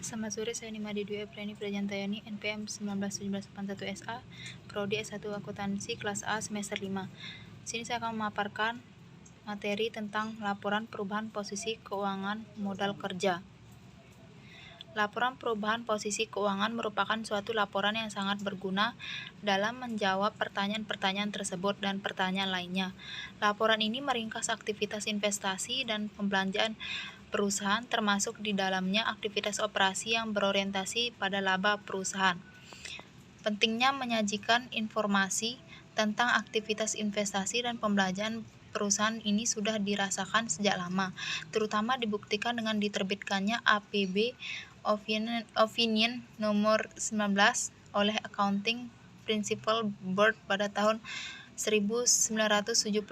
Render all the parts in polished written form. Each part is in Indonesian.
Selamat sore, saya Nimade Dwi Apriani Prajantayani, NPM 191781 SA, Prodi S1 Akuntansi kelas A semester 5. Sini saya akan memaparkan materi tentang laporan perubahan posisi keuangan modal kerja. Laporan perubahan posisi keuangan merupakan suatu laporan yang sangat berguna dalam menjawab pertanyaan-pertanyaan tersebut dan pertanyaan lainnya. Laporan ini meringkas aktivitas investasi dan pembelanjaan perusahaan, termasuk di dalamnya aktivitas operasi yang berorientasi pada laba perusahaan. Pentingnya menyajikan informasi tentang aktivitas investasi dan pembelanjaan perusahaan ini sudah dirasakan sejak lama, terutama dibuktikan dengan diterbitkannya APB Opinion nomor 19 oleh Accounting Principal Board pada tahun 1971.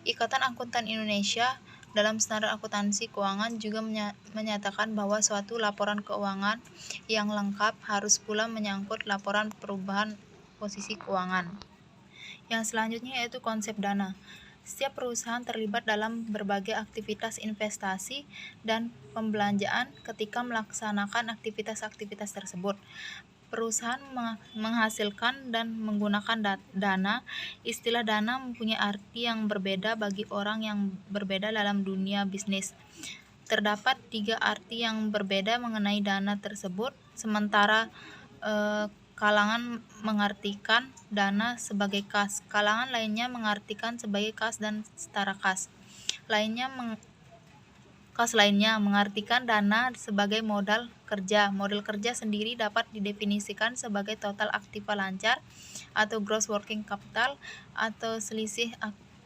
Ikatan Akuntan Indonesia dalam Standar Akuntansi Keuangan juga menyatakan bahwa suatu laporan keuangan yang lengkap harus pula menyangkut laporan perubahan posisi keuangan. Yang selanjutnya yaitu konsep dana. Setiap perusahaan terlibat dalam berbagai aktivitas investasi dan pembelanjaan ketika melaksanakan aktivitas-aktivitas tersebut. Perusahaan menghasilkan dan menggunakan dana. Istilah dana mempunyai arti yang berbeda bagi orang yang berbeda dalam dunia bisnis. Terdapat 3 arti yang berbeda mengenai dana tersebut, sementara kalangan mengartikan dana sebagai kas, kalangan lainnya mengartikan sebagai kas dan setara kas. Kas lainnya mengartikan dana sebagai modal kerja. Modal kerja sendiri dapat didefinisikan sebagai total aktiva lancar atau gross working capital atau selisih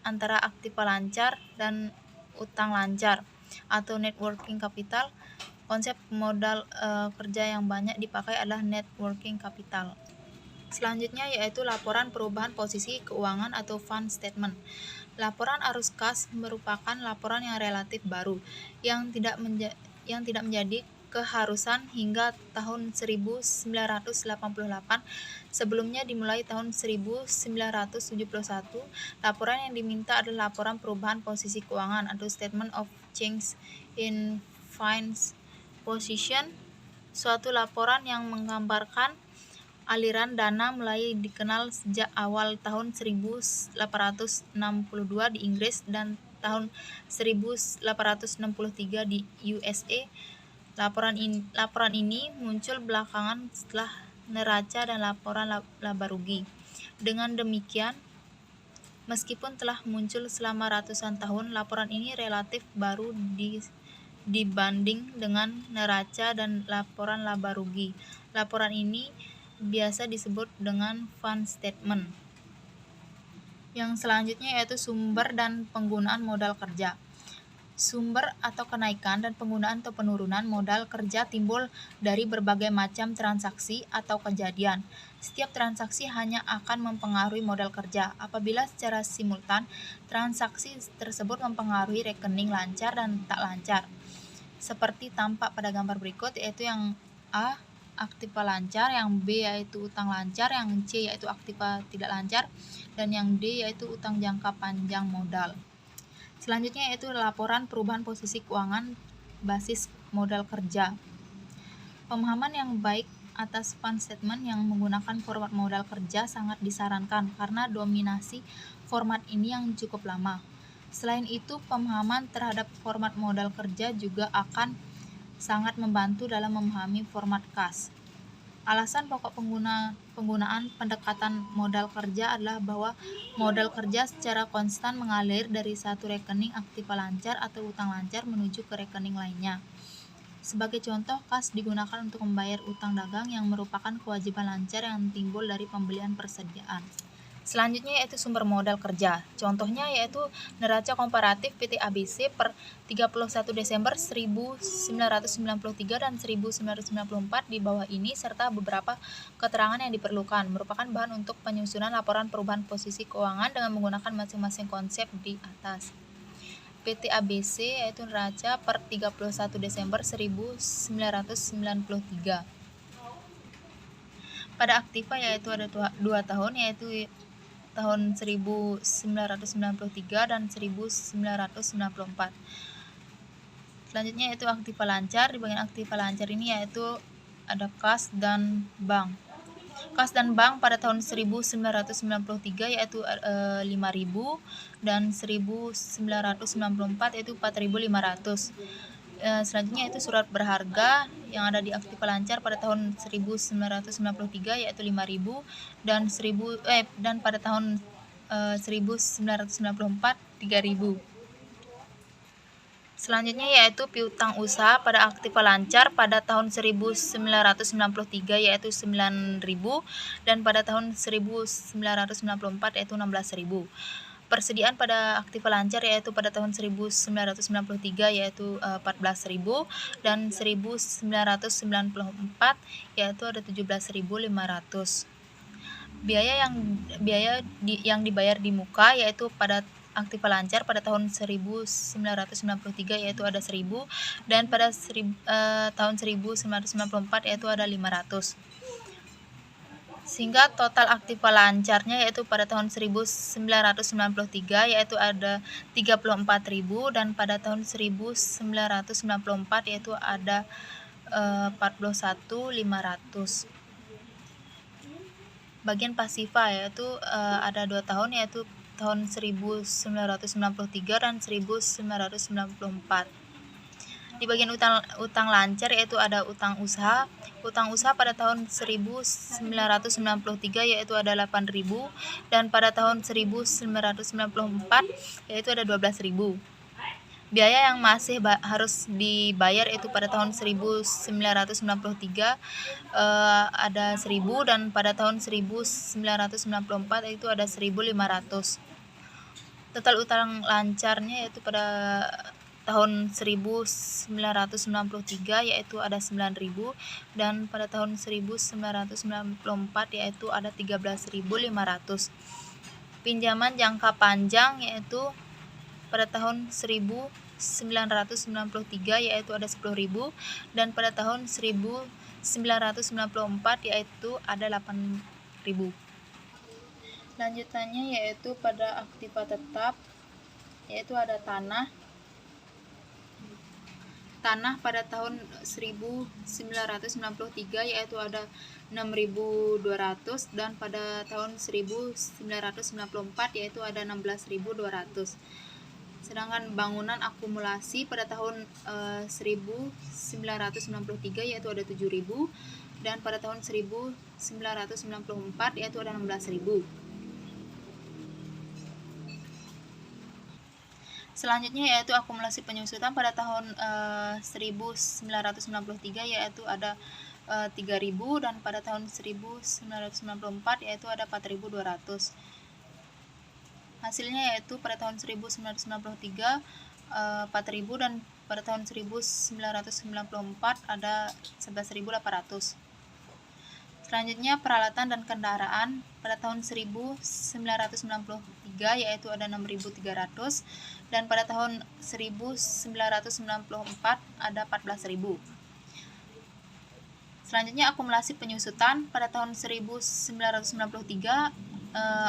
antara aktiva lancar dan utang lancar atau net working capital. Konsep modal kerja yang banyak dipakai adalah net working capital. Selanjutnya yaitu laporan perubahan posisi keuangan atau fund statement. Laporan arus kas merupakan laporan yang relatif baru yang tidak menjadi keharusan hingga tahun 1988. Sebelumnya dimulai tahun 1971. Laporan yang diminta adalah laporan perubahan posisi keuangan atau statement of change in financial position. Suatu laporan yang menggambarkan aliran dana mulai dikenal sejak awal tahun 1862 di Inggris dan tahun 1863 di USA. Laporan ini muncul belakangan setelah neraca dan laporan laba rugi. Dengan demikian, meskipun telah muncul selama ratusan tahun, laporan ini relatif baru dibanding dengan neraca dan laporan laba rugi. Laporan ini biasa disebut dengan fund statement. Yang selanjutnya yaitu sumber dan penggunaan modal kerja. Sumber atau kenaikan dan penggunaan atau penurunan modal kerja timbul dari berbagai macam transaksi atau kejadian. Setiap transaksi hanya akan mempengaruhi modal kerja apabila secara simultan transaksi tersebut mempengaruhi rekening lancar dan tak lancar. Seperti tampak pada gambar berikut, yaitu yang A, aktiva lancar, yang B yaitu utang lancar, yang C yaitu aktiva tidak lancar, dan yang D yaitu utang jangka panjang modal. Selanjutnya yaitu laporan perubahan posisi keuangan basis modal kerja. Pemahaman yang baik atas fund statement yang menggunakan format modal kerja sangat disarankan karena dominasi format ini yang cukup lama. Selain itu, pemahaman terhadap format modal kerja juga akan sangat membantu dalam memahami format kas. Alasan pokok penggunaan pendekatan modal kerja adalah bahwa modal kerja secara konstan mengalir dari satu rekening aktiva lancar atau utang lancar menuju ke rekening lainnya. Sebagai contoh, kas digunakan untuk membayar utang dagang yang merupakan kewajiban lancar yang timbul dari pembelian persediaan. Selanjutnya yaitu sumber modal kerja. Contohnya yaitu neraca komparatif PT ABC per 31 Desember 1993 dan 1994 di bawah ini serta beberapa keterangan yang diperlukan merupakan bahan untuk penyusunan laporan perubahan posisi keuangan dengan menggunakan masing-masing konsep di atas. PT ABC yaitu neraca per 31 Desember 1993. Pada aktiva yaitu ada 2 tahun, yaitu tahun 1993 dan 1994. Selanjutnya yaitu aktiva lancar. Di bagian aktiva lancar ini yaitu ada kas dan bank. Kas dan bank pada tahun 1993 yaitu 5.000 dan 1994 yaitu 4.500. Selanjutnya itu surat berharga yang ada di aktiva lancar pada tahun 1993 yaitu 5.000 dan dan pada tahun 1994 3.000. Selanjutnya yaitu piutang usaha pada aktiva lancar pada tahun 1993 yaitu 9.000 dan pada tahun 1994 yaitu 16.000. Persediaan pada aktiva lancar yaitu pada tahun 1993 yaitu 14.000 dan 1994 yaitu ada 17.500. Biaya yang dibayar di muka yaitu pada aktiva lancar pada tahun 1993 yaitu ada 1.000 dan pada tahun 1994 yaitu ada 500. Sehingga total aktiva lancarnya yaitu pada tahun 1993 yaitu ada 34.000 dan pada tahun 1994 yaitu ada 41.500. Bagian pasiva yaitu ada 2 tahun yaitu tahun 1993 dan 1994. Di bagian utang lancar yaitu ada utang usaha. Utang usaha pada tahun 1993 yaitu ada 8.000 dan pada tahun 1994 yaitu ada 12.000. Biaya yang masih harus dibayar yaitu pada tahun 1993 ada 1.000 dan pada tahun 1994 itu ada 1.500. Total utang lancarnya yaitu pada tahun 1993 yaitu ada 9.000 dan pada tahun 1994 yaitu ada 13.500. Pinjaman jangka panjang yaitu pada tahun 1993 yaitu ada 10.000 dan pada tahun 1994 yaitu ada 8.000. Lanjutannya yaitu pada aktiva tetap yaitu ada tanah. Tanah pada tahun 1993 yaitu ada 6.200 dan pada tahun 1994 yaitu ada 16.200. Sedangkan bangunan akumulasi pada tahun 1993 yaitu ada 7.000 dan pada tahun 1994 yaitu ada 16.000. Selanjutnya yaitu akumulasi penyusutan pada tahun 1993 yaitu ada 3.000 dan pada tahun 1994 yaitu ada 4.200. Hasilnya yaitu pada tahun 1993 4.000 dan pada tahun 1994 ada 11.800. Selanjutnya peralatan dan kendaraan pada tahun 1993 yaitu ada 6.300 dan pada tahun 1994 ada 14.000. Selanjutnya akumulasi penyusutan pada tahun 1993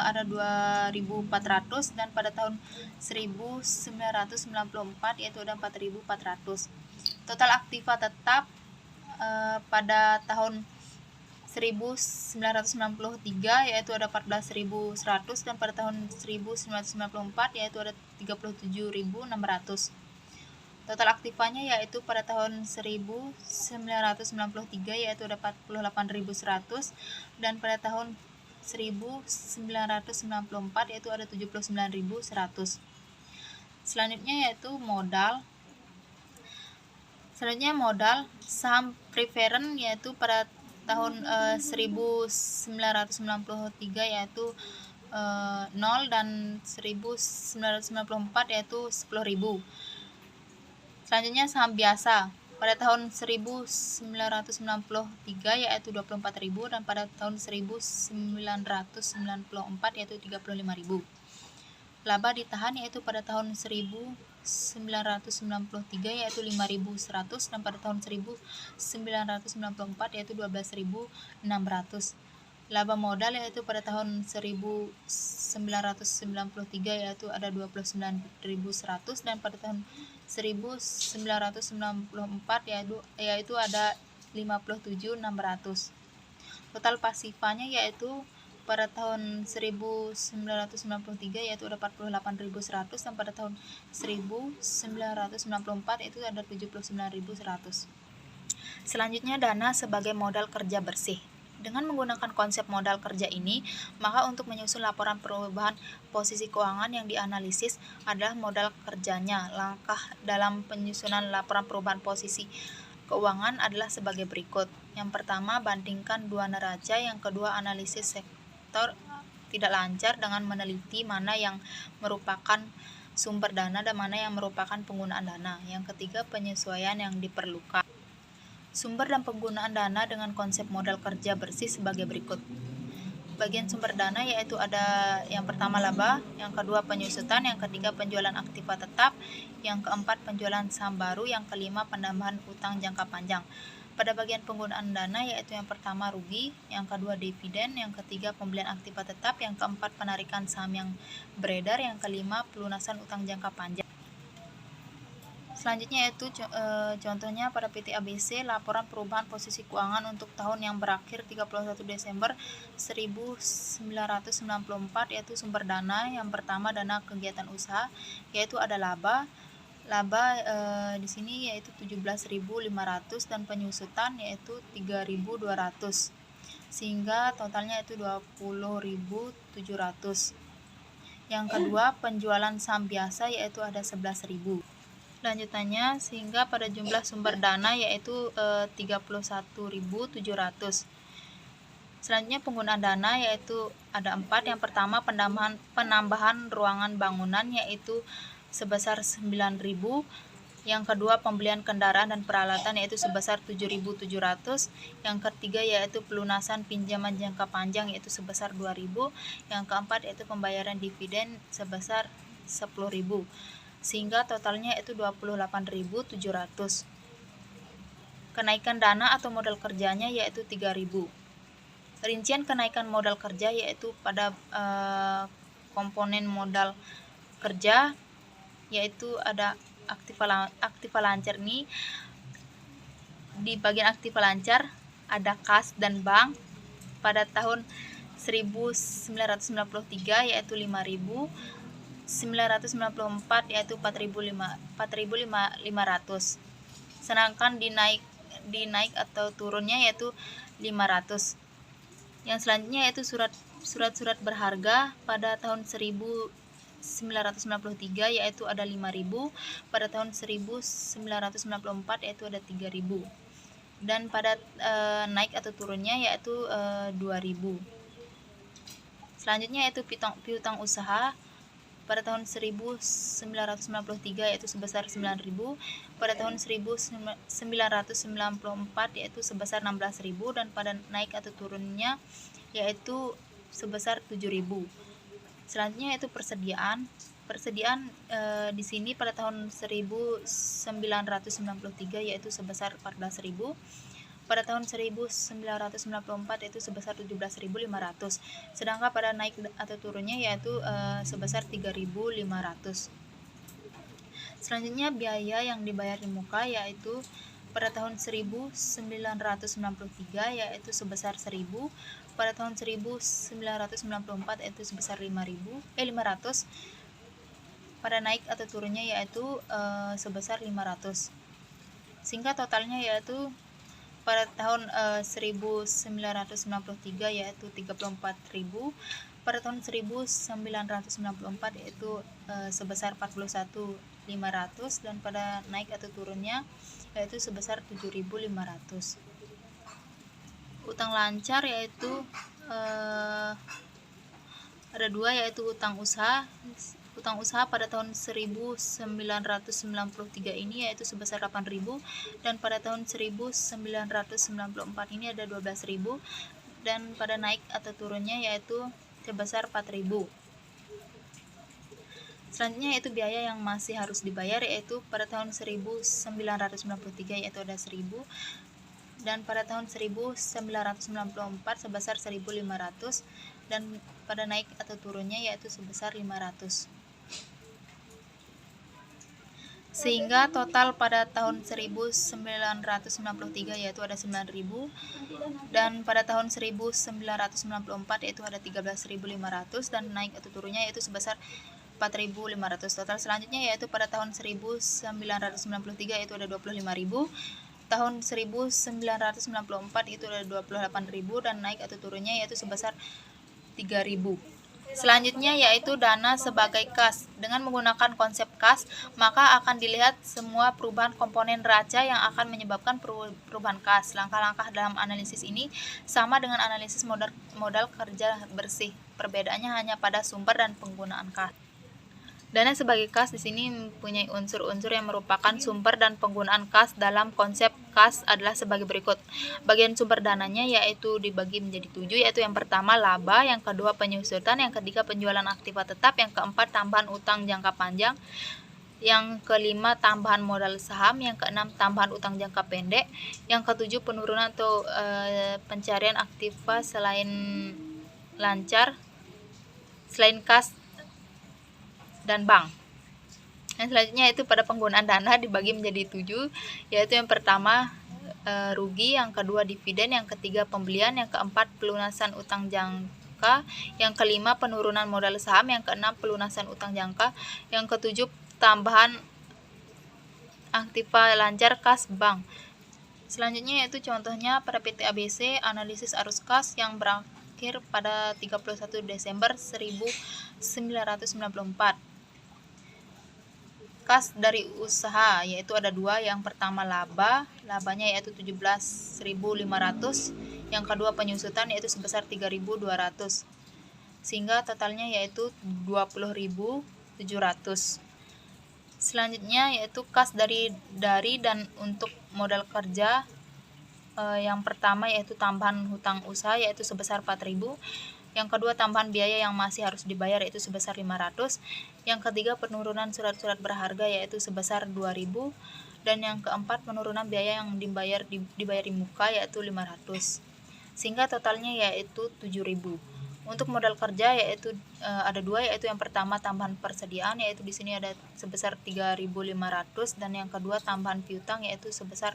ada 2.400 dan pada tahun 1994 yaitu ada 4.400. Total aktiva tetap pada tahun 1993 yaitu ada 14.100 dan pada tahun 1994 yaitu ada 37.600. Total aktivanya yaitu pada tahun 1993 yaitu ada 48.100 dan pada tahun 1994 yaitu ada 79.100. Selanjutnya yaitu modal. Selanjutnya modal saham preferen yaitu pada tahun 1993 yaitu 0 dan 1994 yaitu 10.000. Selanjutnya saham biasa pada tahun 1993 yaitu 24.000 dan pada tahun 1994 yaitu 35.000. Laba ditahan yaitu pada tahun 1993 yaitu 5.100 dan pada tahun 1994 yaitu 12.600. laba modal yaitu pada tahun 1993 yaitu ada 29.100 dan pada tahun 1994 yaitu ada 57.600. Total pasifanya yaitu pada tahun 1993 yaitu ada 48.100 dan pada tahun 1994 itu ada 79.100. Selanjutnya dana sebagai modal kerja bersih. Dengan menggunakan konsep modal kerja ini, maka untuk menyusun laporan perubahan posisi keuangan yang dianalisis adalah modal kerjanya. Langkah dalam penyusunan laporan perubahan posisi keuangan adalah sebagai berikut. Yang pertama, bandingkan dua neraca. Yang kedua, analisis sektor tidak lancar dengan meneliti mana yang merupakan sumber dana dan mana yang merupakan penggunaan dana. Yang ketiga, penyesuaian yang diperlukan. Sumber dan penggunaan dana dengan konsep modal kerja bersih sebagai berikut. Bagian sumber dana yaitu ada yang pertama laba, yang kedua penyusutan, yang ketiga penjualan aktiva tetap, yang keempat penjualan saham baru, yang kelima penambahan utang jangka panjang. Pada bagian penggunaan dana yaitu yang pertama rugi, yang kedua dividen, yang ketiga pembelian aktiva tetap, yang keempat penarikan saham yang beredar, yang kelima pelunasan utang jangka panjang. Selanjutnya yaitu contohnya pada PT ABC laporan perubahan posisi keuangan untuk tahun yang berakhir 31 Desember 1994 yaitu sumber dana. Yang pertama dana kegiatan usaha yaitu ada laba di sini yaitu 17.500 dan penyusutan yaitu 3.200 sehingga totalnya itu 20.700. Yang kedua penjualan saham biasa yaitu ada 11.000. Lanjutannya sehingga pada jumlah sumber dana yaitu 31.700. Selanjutnya penggunaan dana yaitu ada 4. Yang pertama penambahan ruangan bangunan yaitu sebesar 9.000. Yang kedua pembelian kendaraan dan peralatan yaitu sebesar 7.700. Yang ketiga yaitu pelunasan pinjaman jangka panjang yaitu sebesar 2.000. Yang keempat yaitu pembayaran dividen sebesar 10.000. Sehingga totalnya itu 28.700. Kenaikan dana atau modal kerjanya yaitu 3.000. Rincian kenaikan modal kerja yaitu pada komponen modal kerja yaitu ada aktiva lancar nih. Di bagian aktiva lancar ada kas dan bank pada tahun 1993 yaitu 5.000. 994 yaitu 4.500. Sedangkan dinaik atau turunnya yaitu 500. Yang selanjutnya yaitu surat-surat berharga pada tahun 1993 yaitu ada 5.000, pada tahun 1994 yaitu ada 3.000. Dan pada naik atau turunnya yaitu 2.000. Selanjutnya yaitu piutang usaha pada tahun 1993 yaitu sebesar 9.000, pada tahun 1994 yaitu sebesar 16.000 dan pada naik atau turunnya yaitu sebesar 7.000. Selanjutnya yaitu persediaan di sini pada tahun 1993 yaitu sebesar 14.000. Pada tahun 1994 itu sebesar 17.500. Sedangkan pada naik atau turunnya yaitu sebesar 3.500. Selanjutnya biaya yang dibayar di muka yaitu pada tahun 1993 yaitu sebesar 1.000, pada tahun 1994 yaitu sebesar 500. Pada naik atau turunnya yaitu sebesar 500. Sehingga totalnya yaitu pada tahun 1993 yaitu 34.000, pada tahun 1994 yaitu sebesar 41.500 dan pada naik atau turunnya yaitu sebesar 7.500. Utang lancar yaitu ada 2 yaitu utang usaha. Utang usaha pada tahun 1993 ini yaitu sebesar 8.000 dan pada tahun 1994 ini ada 12.000 dan pada naik atau turunnya yaitu sebesar 4.000. Selanjutnya yaitu biaya yang masih harus dibayar yaitu pada tahun 1993 yaitu ada 1.000 dan pada tahun 1994 sebesar 1.500, dan pada naik atau turunnya yaitu sebesar 500. Sehingga total pada tahun 1993 yaitu ada 9.000, dan pada tahun 1994 yaitu ada 13.500, dan naik atau turunnya yaitu sebesar 4.500. Total selanjutnya yaitu pada tahun 1993 yaitu ada 25.000, tahun 1994 itu ada 28.000, dan naik atau turunnya yaitu sebesar 3.000. Selanjutnya yaitu dana sebagai kas. Dengan menggunakan konsep kas, maka akan dilihat semua perubahan komponen neraca yang akan menyebabkan perubahan kas. Langkah-langkah dalam analisis ini sama dengan analisis modal kerja bersih. Perbedaannya hanya pada sumber dan penggunaan kas. Dana sebagai kas di sini mempunyai unsur-unsur yang merupakan sumber dan penggunaan kas. Dalam konsep kas adalah sebagai berikut. Bagian sumber dananya yaitu dibagi menjadi 7, yaitu yang pertama laba, yang kedua penyusutan, yang ketiga penjualan aktiva tetap, yang keempat tambahan utang jangka panjang, yang kelima tambahan modal saham, yang keenam tambahan utang jangka pendek, yang ketujuh penurunan atau pencarian aktiva selain kas dan bank. Yang selanjutnya itu pada penggunaan dana dibagi menjadi 7, yaitu yang pertama rugi, yang kedua dividen, yang ketiga pembelian, yang keempat pelunasan utang jangka, yang kelima penurunan modal saham, yang keenam pelunasan utang jangka, yang ketujuh tambahan aktiva lancar kas bank. Selanjutnya yaitu contohnya pada PT ABC analisis arus kas yang berakhir pada 31 Desember 1994. Kas dari usaha yaitu ada 2, yang pertama labanya yaitu 17.500, yang kedua penyusutan yaitu sebesar 3.200, sehingga totalnya yaitu 20.700. Selanjutnya yaitu kas dari dan untuk modal kerja. Yang pertama yaitu tambahan hutang usaha yaitu sebesar 4.000, yang kedua tambahan biaya yang masih harus dibayar yaitu sebesar 500, yang ketiga penurunan surat-surat berharga yaitu sebesar 2.000, dan yang keempat penurunan biaya yang dibayar di muka yaitu 500, sehingga totalnya yaitu 7.000. Untuk modal kerja yaitu ada 2, yaitu yang pertama tambahan persediaan yaitu di sini ada sebesar 3.500, dan yang kedua tambahan piutang yaitu sebesar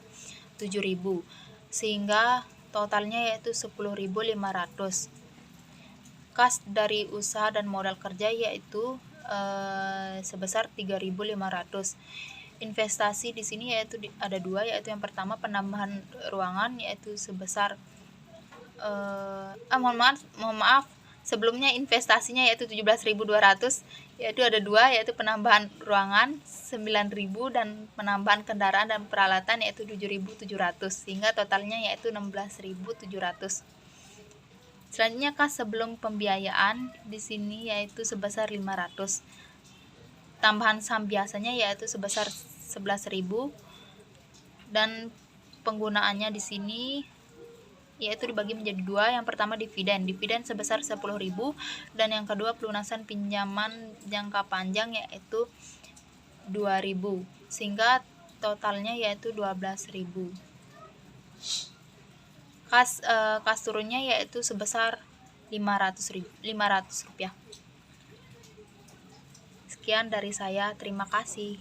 7.000, sehingga totalnya yaitu 10.500. Kas dari usaha dan modal kerja yaitu sebesar 3.500. Investasi di sini yaitu ada 2, yaitu yang pertama penambahan ruangan yaitu sebesar mohon maaf sebelumnya investasinya yaitu 17.200, yaitu ada 2, yaitu penambahan ruangan 9.000 dan penambahan kendaraan dan peralatan yaitu 7.700, sehingga totalnya yaitu 16.700. Selanjutnya kas sebelum pembiayaan di sini yaitu sebesar 500. Tambahan saham biasanya yaitu sebesar 11.000, dan penggunaannya di sini yaitu dibagi menjadi 2. Yang pertama dividen sebesar 10.000, dan yang kedua pelunasan pinjaman jangka panjang yaitu 2.000, sehingga totalnya yaitu 12.000. Kas turunnya yaitu sebesar 500 rupiah. Sekian dari saya, terima kasih.